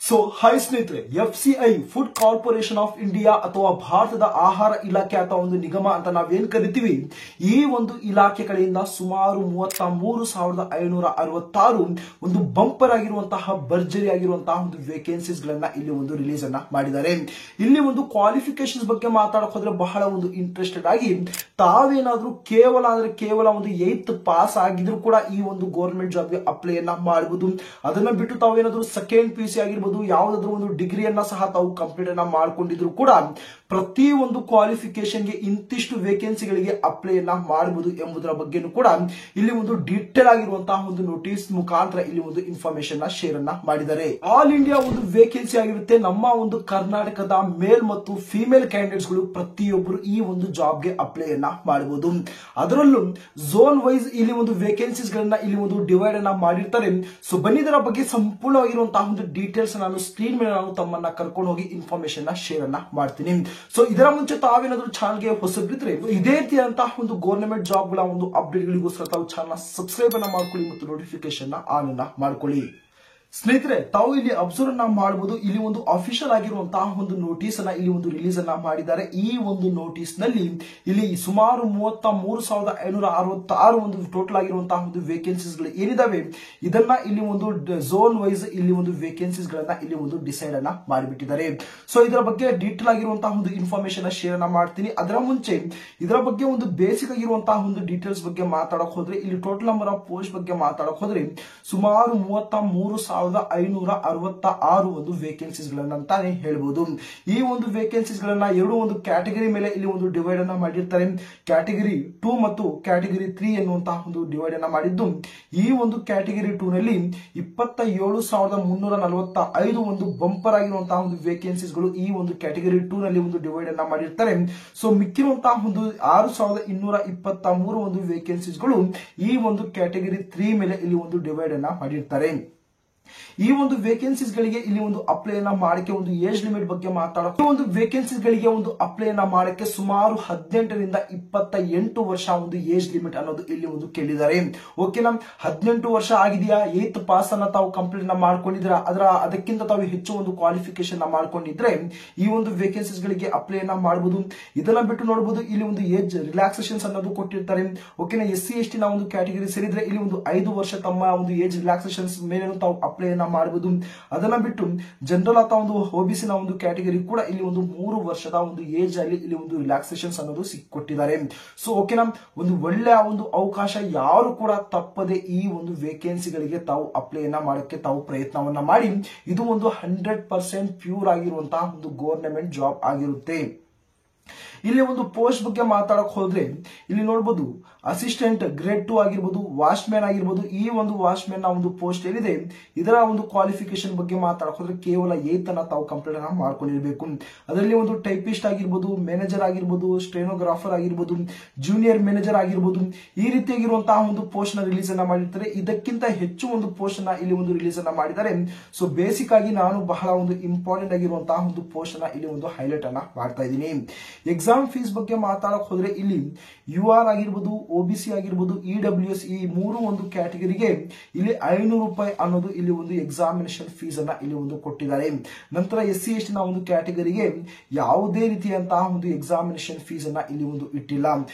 So high ಸ್ನೇಹಿತರೆ, FCI food corporation of India ಅಥವಾ ಭಾರತದ ಆಹಾರ ಇಲಾಖೆ ಅಥವಾ ಒಂದು ನಿಗಮ ಅಂತ ನಾವೇನ್ ಕರಿತೀವಿ, ಈ ಒಂದು ಇಲಾಖೆ ಕಡೆಯಿಂದ ಸುಮಾರು 33,566 ಒಂದು ಬಂಪರ್ ಆಗಿರುವಂತಹ ಭರ್ಜರಿ ಆಗಿರುವಂತಹ ಒಂದು ವೇಕೆನ್ಸೀಸ್ ಗಳನ್ನ ಇಲ್ಲಿ ಒಂದು ರಿಲೀಸ್ ಅನ್ನ ಮಾಡಿದ್ದಾರೆ. ಇಲ್ಲಿ ಒಂದು ಕ್ವಾಲಿಫಿಕೇಶನ್ಸ್ ಬಗ್ಗೆ ಮಾತಾಡಕ್ ಹೋದ್ರೆ ಬಹಳ ಒಂದು ಇಂಟ್ರೆಸ್ಟೆಡ್ ಆಗಿ ತಾವೇನಾದ್ರೂ ಕೇವಲ ಒಂದು 8th ಪಾಸ್ ಆಗಿದ್ರು ಕೂಡ ಈ ಒಂದು ಗೌರ್ಮೆಂಟ್ ಜಾಬ್ಗೆ ಅಪ್ಲೈ ಅನ್ನ ಮಾಡಬಹುದು. ಅದನ್ನ ಬಿಟ್ಟು ತಾವೇನಾದ್ರೂ ಸೆಕೆಂಡ್ PUC ಆಗಿರ್ಬೋದು, ಯಾವುದಾದ್ರೂ ಒಂದು ಡಿಗ್ರಿಯನ್ನ ಸಹ ತಾವು ಕಂಪ್ಲೀಟ್ ಅನ್ನ ಮಾಡ್ಕೊಂಡಿದ್ರು ಕೂಡ ಪ್ರತಿ ಒಂದು ಕ್ವಾಲಿಫಿಕೇಶನ್ ಗೆ ಇಂತಿಷ್ಟು ವೇಕೆನ್ಸಿಗಳಿಗೆ ಅಪ್ಲೈ ಅನ್ನ ಮಾಡಬಹುದು ಎಂಬುದರ ಬಗ್ಗೆನೂ ಕೂಡ ಇಲ್ಲಿ ಒಂದು ಡೀಟೇಲ್ ಆಗಿರುವಂತಹ ಒಂದು ನೋಟಿಸ್ ಮುಖಾಂತರ ಇಲ್ಲಿ ಒಂದು ಇನ್ಫಾರ್ಮೇಶನ್ ಶೇರ್ ಅನ್ನ ಮಾಡಿದ್ದಾರೆ. ಆಲ್ ಇಂಡಿಯಾ ಒಂದು ವೇಕೆನ್ಸಿ ಆಗಿರುತ್ತೆ. ನಮ್ಮ ಒಂದು ಕರ್ನಾಟಕದ ಮೇಲ್ ಮತ್ತು ಫಿಮೇಲ್ ಕ್ಯಾಂಡಿಡೇಟ್ಸ್ ಗಳು ಪ್ರತಿಯೊಬ್ಬರು ಈ ಒಂದು ಜಾಬ್ಗೆ ಅಪ್ಲೈ ಅನ್ನ ಮಾಡಬಹುದು. ಅದರಲ್ಲೂ ಝೋನ್ ವೈಸ್ ಇಲ್ಲಿ ಒಂದು ವೇಕೆನ್ಸೀಸ್ ಗಳನ್ನ ಇಲ್ಲಿ ಒಂದು ಡಿವೈಡ್ ಅನ್ನ ಮಾಡಿರ್ತಾರೆ. ಸೊ ಬನ್ನಿದರ ಬಗ್ಗೆ ಸಂಪೂರ್ಣವಾಗಿರುವಂತಹ ಒಂದು ಡೀಟೇಲ್ಸ್ ನಾನು ಸ್ಕ್ರೀನ್ ಮೇಲೆ ನಾನು ತಮ್ಮನ್ನ ಕರ್ಕೊಂಡು ಹೋಗಿ ಇನ್ಫಾರ್ಮೇಶನ್ ಶೇರ್ ಅನ್ನ ಮಾಡ್ತೀನಿ. ಸೊ ಇದರ ಮುಂಚೆ ತಾವೇನಾದ್ರೂ ಚಾನಲ್ಗೆ ಹೊಸಬ್ರಿದ್ರೆ ಇದೇ ರೀತಿಯಾದಂತಹ ಒಂದು ಗೌರ್ಮೆಂಟ್ ಜಾಬ್ ಗಳ ಒಂದು ಅಪ್ಡೇಟ್ ಗಳಿಗೋಸ್ಕರ ತಾವು ಚಾನಲ್ ಸಬ್ಸ್ಕ್ರೈಬ್ ಅನ್ನ ಮಾಡ್ಕೊಳ್ಳಿ ಮತ್ತು ನೋಟಿಫಿಕೇಶನ್ ಆನ್ ಅನ್ನ ಮಾಡ್ಕೊಳ್ಳಿ. ಸ್ನೇಹಿತರೆ, ತಾವು ಇಲ್ಲಿ ಅಬ್ಸರ್ವ್ ಅನ್ನ ಮಾಡಬಹುದು. ಇಲ್ಲಿ ಒಂದು ಅಫಿಷಿಯಲ್ ಆಗಿರುವಂತಹ ಒಂದು ನೋಟಿಸ್ ಅನ್ನ ಇಲ್ಲಿ ಒಂದು ರಿಲೀಸ್ ಅನ್ನ ಮಾಡಿದ್ದಾರೆ. ಈ ಒಂದು ನೋಟಿಸ್ ನಲ್ಲಿ ಇಲ್ಲಿ ಸುಮಾರು 33,566 ಒಂದು ಟೋಟಲ್ ಆಗಿರುವಂತಹ ಒಂದು ವೇಕೆನ್ಸೀಸ್ ಗಳು ಏನಿದಾವೆ ಇದನ್ನ ಇಲ್ಲಿ ಒಂದು ಝೋನ್ ವೈಸ್ ಇಲ್ಲಿ ಒಂದು ವೇಕೆನ್ಸೀಸ್ ಗಳನ್ನ ಇಲ್ಲಿ ಒಂದು ಡಿಸೈಡ್ ಅನ್ನ ಮಾಡಿಬಿಟ್ಟಿದ್ದಾರೆ. ಸೊ ಇದರ ಬಗ್ಗೆ ಡೀಟೇಲ್ ಆಗಿರುವಂತಹ ಒಂದು ಇನ್ಫಾರ್ಮೇಶನ್ ಶೇರ್ ಅನ್ನ ಮಾಡ್ತೀನಿ. ಅದರ ಮುಂಚೆ ಇದರ ಬಗ್ಗೆ ಒಂದು ಬೇಸಿಕ್ ಆಗಿರುವಂತಹ ಒಂದು ಡೀಟೇಲ್ಸ್ ಬಗ್ಗೆ ಮಾತಾಡಕ್ ಹೋದ್ರೆ ಇಲ್ಲಿ ಟೋಟಲ್ ನಂಬರ್ ಆಫ್ ಪೋಸ್ಟ್ ಬಗ್ಗೆ ಮಾತಾಡಕ್ ಹೋದ್ರೆ ಸುಮಾರು 33,566 ಒಂದು ವೇಕೆನ್ಸೀಸ್ ಗಳನ್ನಂತಾನೆ ಹೇಳ್ಬಹುದು. ಈ ಒಂದು ವೇಕೆನ್ಸೀಸ್ ಗಳನ್ನ ಎರಡು ಒಂದು ಕ್ಯಾಟಗರಿ ಮೇಲೆ ಇಲ್ಲಿ ಒಂದು ಡಿವೈಡ್ ಅನ್ನ ಮಾಡಿರ್ತಾರೆ. ಕ್ಯಾಟಗರಿ 2 ಮತ್ತು ಕ್ಯಾಟಗರಿ 3 ಎನ್ನುವಂತಹ ಒಂದು ಡಿವೈಡ್ ಅನ್ನ ಮಾಡಿದ್ದು, ಈ ಒಂದು ಕ್ಯಾಟಗರಿ 2 ನಲ್ಲಿ 27,345 ಒಂದು ಬಂಪರ್ ಆಗಿರುವಂತಹ ಒಂದು ವೇಕೆನ್ಸೀಸ್ ಗಳು ಈ ಒಂದು ಕ್ಯಾಟಗರಿ 2 ನಲ್ಲಿ ಒಂದು ಡಿವೈಡ್ ಅನ್ನ ಮಾಡಿರ್ತಾರೆ. ಸೊ ಮಿಕ್ಕಿರುವಂತಹ ಒಂದು 6,223 ಒಂದು ವೇಕೆನ್ಸೀಸ್ ಗಳು ಈ ಒಂದು ಕ್ಯಾಟಗರಿ 3 ಮೇಲೆ ಇಲ್ಲಿ ಒಂದು ಡಿವೈಡ್ ಅನ್ನ ಮಾಡಿರ್ತಾರೆ. ಈ ಒಂದು ವೇಕೆನ್ಸೀಸ್ ಗಳಿಗೆ ಇಲ್ಲಿ ಒಂದು ಅಪ್ಲೈ ಅನ್ನ ಮಾಡಕ್ಕೆ ಒಂದು ಏಜ್ ಲಿಮಿಟ್ ಬಗ್ಗೆ ಮಾತಾಡೋಕೆ ಒಂದು ವೇಕೆನ್ಸೀಸ್ ಗಳಿಗೆ ಒಂದು ಅಪ್ಲೈ ಅನ್ನ ಮಾಡಕ್ಕೆ ಸುಮಾರು 18 ರಿಂದ 28 ವರ್ಷ ಒಂದು ಏಜ್ ಲಿಮಿಟ್ ಅನ್ನೋದು ಇಲ್ಲಿ ಒಂದು ಕೇಳಿದ್ದಾರೆ. ಓಕೆನಾ, 18 ವರ್ಷ ಆಗಿದೆಯಾ, 8th ಪಾಸ್ ಅನ್ನ ತಾವು ಕಂಪ್ಲೀಟ್ ಅನ್ನ ಮಾಡ್ಕೊಂಡಿದ್ರ, ಅದಕ್ಕಿಂತ ತಾವು ಹೆಚ್ಚು ಒಂದು ಕ್ವಾಲಿಫಿಕೇಶನ್ ಮಾಡ್ಕೊಂಡಿದ್ರೆ ಈ ಒಂದು ವೇಕೆನ್ಸೀಸ್ ಗಳಿಗೆ ಅಪ್ಲೈ ಅನ್ನ ಮಾಡಬಹುದು. ಇದನ್ನ ಬಿಟ್ಟು ನೋಡಬಹುದು ಇಲ್ಲಿ ಒಂದು ಏಜ್ ರಿಲ್ಯಾಕ್ಸೇಷನ್ಸ್ ಅನ್ನೋದು ಕೊಟ್ಟಿರ್ತಾರೆ. ಓಕೆನಾ, SC/ST ನ ಒಂದು ಕ್ಯಾಟಗರಿ ಸೇರಿದ್ರೆ ಇಲ್ಲಿ ಒಂದು 5 ವರ್ಷ ತಮ್ಮ ಒಂದು ಏಜ್ ರಿಲ್ಯಾಕ್ಸೇಷನ್ಸ್ ಮೇಲೆ ತಾವು ಅಪ್ಲೈ ಅನ್ನ ಮಾಡಬಹುದು. ಅದನ್ನ ಬಿಟ್ಟು ಜನರಲ್ ಅಥವಾ ಒಂದು OBC ನ ಒಂದು ಕ್ಯಾಟಗರಿ ಕೂಡ ಇಲ್ಲಿ ಒಂದು 3 ವರ್ಷದ ಒಂದು ಏಜ್ ಅಲ್ಲಿ ಇಲ್ಲಿ ಒಂದು ರಿಲ್ಯಾಕ್ಸೇಷನ್ಸ್ ಅನ್ನೋದು ಸಿಕ್ಕೊಟ್ಟಿದ್ದಾರೆ. ಸೊ ಓಕೆನಾ, ಒಂದು ಒಳ್ಳೆಯ ಒಂದು ಅವಕಾಶ, ಯಾರು ಕೂಡ ತಪ್ಪದೆ ಈ ಒಂದು ವೇಕೆನ್ಸಿಗಳಿಗೆ ತಾವು ಅಪ್ಲೈ ಅನ್ನ ಮಾಡಕ್ಕೆ ತಾವು ಪ್ರಯತ್ನವನ್ನ ಮಾಡಿ. ಇದು ಒಂದು 100% ಪ್ಯೂರ್ ಆಗಿರುವಂತಹ ಒಂದು ಗವರ್ನಮೆಂಟ್ ಜಾಬ್ ಆಗಿರುತ್ತೆ. ಇಲ್ಲಿ ಒಂದು ಪೋಸ್ಟ್ ಬಗ್ಗೆ ಮಾತಾಡಕ್ ಹೋದ್ರೆ ಇಲ್ಲಿ ನೋಡಬಹುದು ಅಸಿಸ್ಟೆಂಟ್ ಗ್ರೇಡ್ 2 ಆಗಿರ್ಬೋದು, ವಾಚ್ಮ್ಯಾನ್ ಆಗಿರ್ಬೋದು. ಈ ಒಂದು ವಾಚ್ಮ್ಯಾನ್ ನ ಒಂದು ಪೋಸ್ಟ್ ಏನಿದೆ ಇದರ ಒಂದು ಕ್ವಾಲಿಫಿಕೇಶನ್ ಬಗ್ಗೆ ಮಾತಾಡಕ್ ಹೋದ್ರೆ ಕೇವಲ 8th ಅನ್ನ ತಾವು ಕಂಪ್ಲೀಟ್ ಅನ್ನ ಮಾಡ್ಕೊಂಡಿರ್ಬೇಕು. ಅದರಲ್ಲಿ ಒಂದು ಟೈಪಿಸ್ಟ್ ಆಗಿರ್ಬೋದು, ಮ್ಯಾನೇಜರ್ ಆಗಿರ್ಬೋದು, ಸ್ಟೆನೋಗ್ರಾಫರ್ ಆಗಿರ್ಬೋದು, ಜೂನಿಯರ್ ಮ್ಯಾನೇಜರ್ ಆಗಿರ್ಬೋದು, ಈ ರೀತಿಯಾಗಿರುವಂತಹ ಒಂದು ಪೋಸ್ಟ್ ನ ರಿಲೀಸ್ ಅನ್ನ ಮಾಡಿರ್ತಾರೆ. ಇದಕ್ಕಿಂತ ಹೆಚ್ಚು ಒಂದು ಪೋಸ್ಟ್ ನ ಇಲ್ಲಿ ಒಂದು ರಿಲೀಸ್ ಅನ್ನ ಮಾಡಿದ್ದಾರೆ. ಸೊ ಬೇಸಿಕ್ ಆಗಿ ನಾನು ಬಹಳ ಒಂದು ಇಂಪಾರ್ಟೆಂಟ್ ಆಗಿರುವಂತಹ ಒಂದು ಪೋಸ್ಟ್ ನ ಇಲ್ಲಿ ಒಂದು ಹೈಲೈಟ್ ಅನ್ನ ಮಾಡ್ತಾ ಇದ್ದೀನಿ. ಎಕ್ಸಾಮ್ ಫೀಸ್ ಬಗ್ಗೆ ಮಾತಾಡಕ್ ಹೋದ್ರೆ ಇಲ್ಲಿ UR ಆಗಿರ್ಬೋದು, OBC ಆಗಿರ್ಬೋದು, EWS ಈ ಮೂರು ಒಂದು ಕ್ಯಾಟಗರಿಗೆ ಇಲ್ಲಿ 500 ರೂಪಾಯಿ ಅನ್ನೋದು ಇಲ್ಲಿ ಒಂದು ಎಕ್ಸಾಮಿನೇಷನ್ ಫೀಸ್ ಅನ್ನ ಇಲ್ಲಿ ಒಂದು ಕೊಟ್ಟಿದ್ದಾರೆ. ನಂತರ SC/ST ನ ಒಂದು ಕ್ಯಾಟಗರಿಗೆ ಯಾವುದೇ ರೀತಿಯಂತಹ ಒಂದು ಎಕ್ಸಾಮಿನೇಷನ್ ಫೀಸ್ ಅನ್ನ ಇಲ್ಲಿ ಒಂದು ಇಟ್ಟಿಲ್ಲ.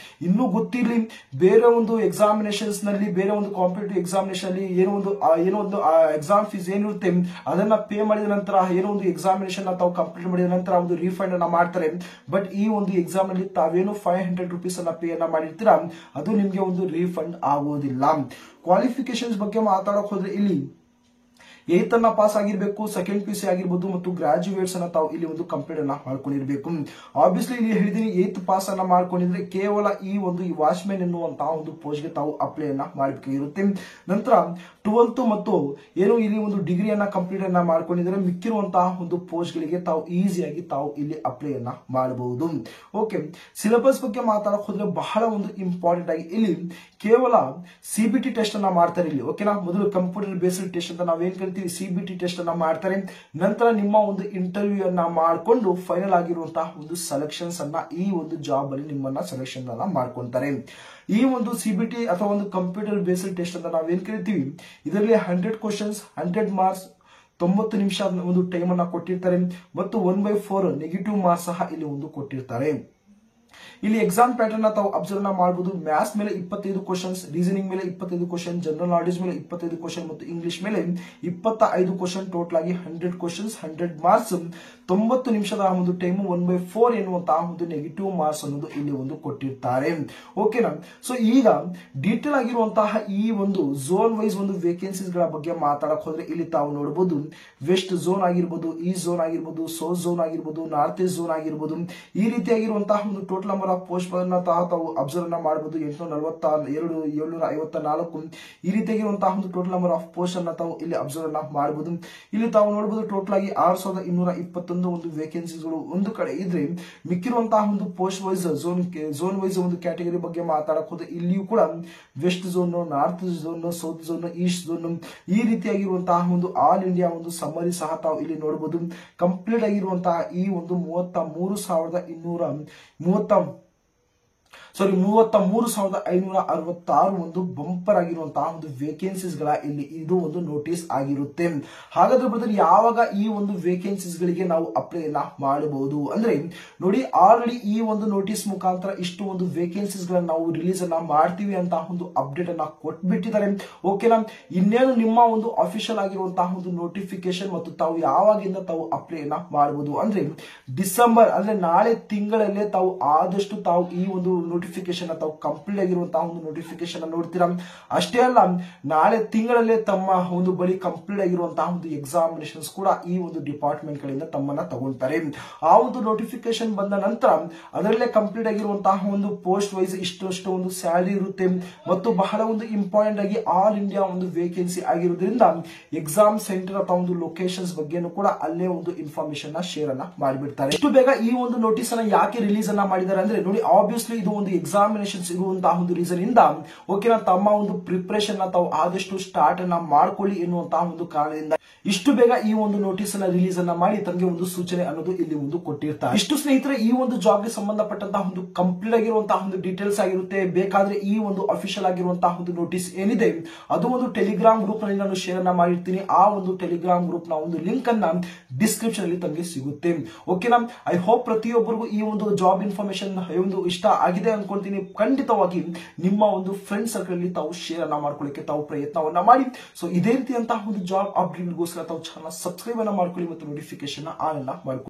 ಇನ್ನೂ ಗೊತ್ತಿರಲಿ, ಬೇರೆ ಒಂದು ಎಕ್ಸಾಮಿನೇಷನ್ಸ್ ನಲ್ಲಿ, ಬೇರೆ ಒಂದು ಕಾಂಪಿಟೇಟಿವ್ ಎಕ್ಸಾಮಿನೇಷನ್ ಅಲ್ಲಿ ಏನೋ ಒಂದು ಎಕ್ಸಾಮ್ ಫೀಸ್ ಏನಿರುತ್ತೆ ಅದನ್ನ ಪೇ ಮಾಡಿದ ನಂತರ ಏನೋ ಒಂದು ಎಕ್ಸಾಮಿನೇಷನ್ ತಾವು ಕಂಪ್ಲೀಟ್ ಮಾಡಿದ ನಂತರ ಒಂದು ರೀಫಂಡ್ ಅನ್ನ ಮಾಡ್ತಾರೆ. ಬಟ್ ಈ ಒಂದು ಎಕ್ಸಾಮ್ ನಲ್ಲಿ ತಾವೇನು 500 ರೂಪೀಸ್ ಅನ್ನ ಪೇ ಅನ್ನ ಮಾಡಿರ್ತೀರಾ ಅದು ನಿಮ್ಗೆ ಒಂದು ರೀಫಂಡ್ ಆಗೋದಿಲ್ಲ. ಕ್ವಾಲಿಫಿಕೇಶನ್ಸ್ ಬಗ್ಗೆ ಮಾತಾಡಕ್ ಹೋದ್ರೆ ಇಲ್ಲಿ 8th ಅನ್ನ ಪಾಸ್ ಆಗಿರ್ಬೇಕು, ಸೆಕೆಂಡ್ PUC ಆಗಿರ್ಬೋದು ಮತ್ತು ಗ್ರಾಜುಯೇಟ್ಸ್ ಅನ್ನ ತಾವು ಇಲ್ಲಿ ಒಂದು ಕಂಪ್ಲೀಟ್ ಅನ್ನ ಮಾಡ್ಕೊಂಡಿರ್ಬೇಕು. ಆಬ್ವಿಯಸ್ಲಿ ಇಲ್ಲಿ ಹೇಳಿದೀನಿ 8th ಪಾಸ್ ಅನ್ನ ಮಾಡ್ಕೊಂಡಿದ್ರೆ ಕೇವಲ ಈ ಒಂದು ವಾಚ್ಮ್ಯಾನ್ ಎನ್ನುವಂತಹ ಒಂದು ಪೋಸ್ಟ್ ಗೆ ತಾವು ಅಪ್ಲೈ ಅನ್ನ ಮಾಡಬೇಕಾಗಿರುತ್ತೆ. ನಂತರ 12th ಮತ್ತು ಏನು ಇಲ್ಲಿ ಒಂದು ಡಿಗ್ರಿಯನ್ನ ಕಂಪ್ಲೀಟ್ ಅನ್ನ ಮಾಡ್ಕೊಂಡಿದ್ರೆ ಮಿಕ್ಕಿರುವಂತಹ ಒಂದು ಪೋಸ್ಟ್ ಗಳಿಗೆ ತಾವು ಈಸಿಯಾಗಿ ತಾವು ಇಲ್ಲಿ ಅಪ್ಲೈ ಅನ್ನ ಮಾಡಬಹುದು. ಓಕೆ, ಸಿಲೆಬಸ್ ಬಗ್ಗೆ ಮಾತಾಡಕ್ ಹೋದ್ರೆ ಬಹಳ ಒಂದು ಇಂಪಾರ್ಟೆಂಟ್ ಆಗಿ ಇಲ್ಲಿ ಕೇವಲ CBT ಟೆಸ್ಟ್ ಅನ್ನ ಮಾಡ್ತಾರೆ ಇಲ್ಲಿ. ಓಕೆನಾ, ಮೊದಲು ಕಂಪ್ಯೂಟರ್ ಬೇಸ್ಡ್ ಟೆಸ್ಟ್ ಅಂತ ನಾವೇನ್ ಕರಿತೀವಿ CBT ಟೆಸ್ಟ್ ಅನ್ನ ಮಾಡ್ತಾರೆ. ನಂತರ ನಿಮ್ಮ ಒಂದು ಇಂಟರ್ವ್ಯೂ ಅನ್ನ ಮಾಡಿಕೊಂಡು ಫೈನಲ್ ಆಗಿರುವಂತಹ ಒಂದು ಸೆಲೆಕ್ಷನ್ಸ್ ಅನ್ನ ಈ ಒಂದು ಜಾಬ್ ಅಲ್ಲಿ ನಿಮ್ಮನ್ನ ಸೆಲೆಕ್ಷನ್ ಅನ್ನ ಮಾಡ್ಕೊಂತಾರೆ. ಈ ಒಂದು CBT ಅಥವಾ ಒಂದು ಕಂಪ್ಯೂಟರ್ ಬೇಸ್ಡ್ ಟೆಸ್ಟ್ ಅಂತ ನಾವೇನ್ ಕರಿತೀವಿ ಇದರಲ್ಲಿ 100 ಕ್ವಶನ್ಸ್, 100 ಮಾರ್ಕ್ಸ್ 90 ನಿಮಿಷ ಒಂದು ಟೈಮ್ ಅನ್ನ ಕೊಟ್ಟಿರ್ತಾರೆ ಮತ್ತು 1/4 ನೆಗೆಟಿವ್ ಮಾರ್ಕ್ಸ್ ಸಹ ಇಲ್ಲಿ ಒಂದು ಕೊಟ್ಟಿರ್ತಾರೆ. ಇಲ್ಲಿ ಎಕ್ಸಾಮ್ ಪ್ಯಾಟರ್ನ್ ತಾವು ಅಬ್ಸರ್ವ್ ಮಾಡಬಹುದು. ಮ್ಯಾಥ್ಸ್ ಮೇಲೆ 25 ಕ್ವಶನ್ಸ್, ರೀಸನಿಂಗ್ ಮೇಲೆ 25 ಕ್ವಶನ್, ಜನರಲ್ ನಾಲೆಜ್ ಮೇಲೆ 25 ಕ್ವಶನ್ ಮತ್ತು ಇಂಗ್ಲಿಷ್ ಮೇಲೆ 25 ಕ್ವಶನ್. ಟೋಟಲ್ ಆಗಿ 100 ಕ್ವಶನ್ಸ್, 100 ಮಾರ್ಕ್ಸ್, 90 ನಿಮಿಷದ ಒಂದು ಟೈಮ್, 1/4 ಎನ್ನುವಂತಹ ಒಂದು ನೆಗೆಟಿವ್ ಮಾರ್ಕ್ಸ್ ಅನ್ನೋದು ಇಲ್ಲಿ ಒಂದು ಕೊಟ್ಟಿರ್ತಾರೆ. ಓಕೆನಾ. ಸೊ ಈಗ ಡೀಟೇಲ್ ಆಗಿರುವಂತಹ ಈ ಒಂದು ಝೋನ್ ವೈಸ್ ಒಂದು ವೇಕೆನ್ಸೀಸ್ ಗಳ ಬಗ್ಗೆ ಮಾತಾಡಕ್ ಹೋದ್ರೆ ಇಲ್ಲಿ ತಾವು ನೋಡಬಹುದು ವೆಸ್ಟ್ ಝೋನ್ ಆಗಿರ್ಬೋದು, ಈಸ್ಟ್ ಝೋನ್ ಆಗಿರ್ಬೋದು, ಸೌತ್ ಝೋನ್ ಆಗಿರ್ಬೋದು, ನಾರ್ತ್ ಈಸ್ಟ್ ಝೋನ್ ಆಗಿರ್ಬೋದು, ಈ ರೀತಿಯಾಗಿರುವಂತಹ ಒಂದು ಟೋಟಲ್ ನಂಬರ್ ಆಫ್ ಪೋಸ್ಟ್ ಗಳನ್ನ ತಾವು ಅಬ್ಸರ್ವ್ ಮಾಡಬಹುದು. 842, 754 ಈ ರೀತಿಯಾಗಿರುವಂತಹ ಒಂದು ಟೋಟಲ್ ನಂಬರ್ ಆಫ್ ಪೋಸ್ಟ್ ಅನ್ನ ತಾವು ಇಲ್ಲಿ ಅಬ್ಸರ್ವ್ ಮಾಡಬಹುದು. ಇಲ್ಲಿ ತಾವು ನೋಡಬಹುದು ಟೋಟಲ್ ಆಗಿ 6221 ಒಂದು ವೇಕೆನ್ಸಿಗಳು ಒಂದು ಕಡೆ ಇದ್ರೆ, ಮಿಕ್ಕಿರುವಂತಹ ಒಂದು ಪೋಸ್ಟ್ ವೈಸ್ ಝೋನ್ ವೈಸ್ ಒಂದು ಕ್ಯಾಟಗರಿ ಬಗ್ಗೆ ಮಾತಾಡಕ್ ಹೋದ್ರೆ ಇಲ್ಲಿಯೂ ಕೂಡ west zone, north zone, south zone, east zone ಈ ರೀತಿಯಾಗಿರುವಂತಹ ಒಂದು ಆಲ್ ಇಂಡಿಯಾ ಒಂದು ಸಮರಿ ಸಹ ತಾವು ಇಲ್ಲಿ ನೋಡಬಹುದು. ಕಂಪ್ಲೀಟ್ ಆಗಿರುವಂತಹ ಈ ಒಂದು 33,566 ಒಂದು ಬಂಪರ್ ಆಗಿರುವಂತಹ ಒಂದು ವೇಕೆನ್ಸೀಸ್ ಗಳ ಇಲ್ಲಿ ಇದು ಒಂದು ನೋಟಿಸ್ ಆಗಿರುತ್ತೆ. ಹಾಗಾದ್ರೆ ಬ್ರದರ್ ಯಾವಾಗ ಈ ಒಂದು ವೇಕೆನ್ಸೀಸ್ ಗಳಿಗೆ ನಾವು ಅಪ್ಲೈ ಮಾಡಬಹುದು ಅಂದ್ರೆ ನೋಡಿ, ಆಲ್ರೆಡಿ ಈ ಒಂದು ನೋಟಿಸ್ ಮುಖಾಂತರ ಇಷ್ಟು ಒಂದು ವೇಕೆನ್ಸೀಸ್ ಗಳನ್ನ ನಾವು ರಿಲೀಸ್ ಅನ್ನ ಮಾಡ್ತೀವಿ ಅಂತ ಒಂದು ಅಪ್ಡೇಟ್ ಅನ್ನ ಕೊಟ್ಬಿಟ್ಟಿದ್ದಾರೆ. ಓಕೆನಾ. ಇನ್ನೇನು ನಿಮ್ಮ ಒಂದು ಅಫಿಷಿಯಲ್ ಆಗಿರುವಂತಹ ಒಂದು ನೋಟಿಫಿಕೇಶನ್ ಮತ್ತು ತಾವು ಯಾವಾಗಿಂದ ತಾವು ಅಪ್ಲೈ ಮಾಡಬಹುದು ಅಂದ್ರೆ ಡಿಸೆಂಬರ್ ಅಂದ್ರೆ ನಾಳೆ ತಿಂಗಳಲ್ಲೇ ತಾವು ಆದಷ್ಟು ತಾವು ಈ ಒಂದು ನೋಟಿಫಿಕೇಶನ್ ತಾವು ಕಂಪ್ಲೀಟ್ ಆಗಿರುವಂತಹ ಒಂದು ನೋಟಿಫಿಕೇಶನ್ ನೋಡ್ತೀರಾ. ಅಷ್ಟೇ ಅಲ್ಲ, ನಾಳೆ ತಿಂಗಳಲ್ಲೇ ತಮ್ಮ ಒಂದು ಬಳಿ ಕಂಪ್ಲೀಟ್ ಆಗಿರುವಂತಹ ಒಂದು ಎಕ್ಸಾಮಿನೇಷನ್ಸ್ ಕೂಡ ಈ ಒಂದು ಡಿಪಾರ್ಟ್ಮೆಂಟ್ ಗಳಿಂದ ತಮ್ಮನ್ನ ತಗೊಳ್ತಾರೆ. ಆ ಒಂದು ನೋಟಿಫಿಕೇಶನ್ ಬಂದ ನಂತರ ಅದರಲ್ಲೇ ಕಂಪ್ಲೀಟ್ ಆಗಿರುವಂತಹ ಒಂದು ಪೋಸ್ಟ್ ವೈಸ್ ಇಷ್ಟು ಒಂದು ಸ್ಯಾಲರಿ ಇರುತ್ತೆ ಮತ್ತು ಬಹಳ ಒಂದು ಇಂಪಾರ್ಟೆಂಟ್ ಆಗಿ ಆಲ್ ಇಂಡಿಯಾ ಒಂದು ವೇಕೆನ್ಸಿ ಆಗಿರೋದ್ರಿಂದ ಎಕ್ಸಾಮ್ ಸೆಂಟರ್ ಅಥವಾ ಒಂದು ಲೊಕೇಶನ್ಸ್ ಬಗ್ಗೆನೂ ಕೂಡ ಅಲ್ಲೇ ಒಂದು ಇನ್ಫಾರ್ಮೇಶನ್ ಶೇರ್ ಅನ್ನ ಮಾಡಿಬಿಡ್ತಾರೆ. ಇಷ್ಟು ಬೇಗ ಈ ಒಂದು ನೋಟಿಸ್ ಅನ್ನ ಯಾಕೆ ರಿಲೀಸ್ ಅನ್ನ ಮಾಡಿದ್ದಾರೆ ಅಂದ್ರೆ ನೋಡಿ, ಆಬ್ವಿಯಸ್ಲಿ ಇದು ಒಂದು ಎಕ್ಸಾಮಿನೇಷನ್ಸ್ ಇರುವಂತಹ ಒಂದು ರೀಸನ್ ಇಂದ ಓಕೆನಾ, ತಮ್ಮ ಒಂದು ಪ್ರಿಪರೇಷನ್ ತಾವು ಆದಷ್ಟು ಸ್ಟಾರ್ಟ್ ಅನ್ನ ಮಾಡ್ಕೊಳ್ಳಿ ಎನ್ನುವಂತಹ ಒಂದು ಕಾರಣದಿಂದ ಇಷ್ಟು ಬೇಗ ಈ ಒಂದು ನೋಟಿಸ್ ಅನ್ನ ರಿಲೀಸ್ ಅನ್ನ ಮಾಡಿ ತಮಗೆ ಒಂದು ಸೂಚನೆ ಅನ್ನೋದು ಇಲ್ಲಿ ಒಂದು ಕೊಟ್ಟಿರ್ತಾರೆ. ಇಷ್ಟು ಸ್ನೇಹಿತರೆ ಈ ಒಂದು ಜಾಬ್ ಗೆ ಸಂಬಂಧಪಟ್ಟಂತಹ ಒಂದು ಕಂಪ್ಲೀಟ್ ಆಗಿರುವಂತಹ ಒಂದು ಡೀಟೇಲ್ಸ್ ಆಗಿರುತ್ತೆ. ಬೇಕಾದ್ರೆ ಈ ಒಂದು ಅಫಿಷಿಯಲ್ ಆಗಿರುವಂತಹ ಒಂದು ನೋಟಿಸ್ ಏನಿದೆ ಅದು ಒಂದು ಟೆಲಿಗ್ರಾಮ್ ಗ್ರೂಪ್ ನಲ್ಲಿ ನಾನು ಶೇರ್ ಅನ್ನ ಮಾಡಿರ್ತೀನಿ. ಆ ಒಂದು ಟೆಲಿಗ್ರಾಮ್ ಗ್ರೂಪ್ ನ ಒಂದು ಲಿಂಕ್ ಅನ್ನ ಡಿಸ್ಕ್ರಿಪ್ಷನ್ ಅಲ್ಲಿ ತಮಗೆ ಸಿಗುತ್ತೆ. ಓಕೆನಾ. ಐ ಹೋಪ್ ಪ್ರತಿಯೊಬ್ಬರಿಗೂ ಈ ಒಂದು ಜಾಬ್ ಇನ್ಫಾರ್ಮೇಶನ್ ಒಂದು ಇಷ್ಟ ಆಗಿದೆ ಅನ್ಕೊಳ್ತೀನಿ. ಖಂಡಿತವಾಗಿ ನಿಮ್ಮ ಒಂದು ಫ್ರೆಂಡ್ ಸರ್ಕಲ್ ಅಲ್ಲಿ ತಾವು ಶೇರ್ ಅನ್ನ ಮಾಡ್ಕೊಳ್ಳಿಕ್ಕೆ ತಾವು ಪ್ರಯತ್ನವನ್ನ ಮಾಡಿ. ಸೊ ಇದೇ ರೀತಿಯಂತಹ ಒಂದು ಜಾಬ್ ಅಪ್ಡೇಟ್ಗೋಸ್ಕರ ತಾವು ಚಾನಲ್ ಸಬ್ಸ್ಕ್ರೈಬ್ ಅನ್ನ ಮಾಡ್ಕೊಳ್ಳಿ ಮತ್ತು ನೋಟಿಫಿಕೇಶನ್ ಆನ್ ಅನ್ನ ಮಾಡ್ಕೊಳ್ಳಿ.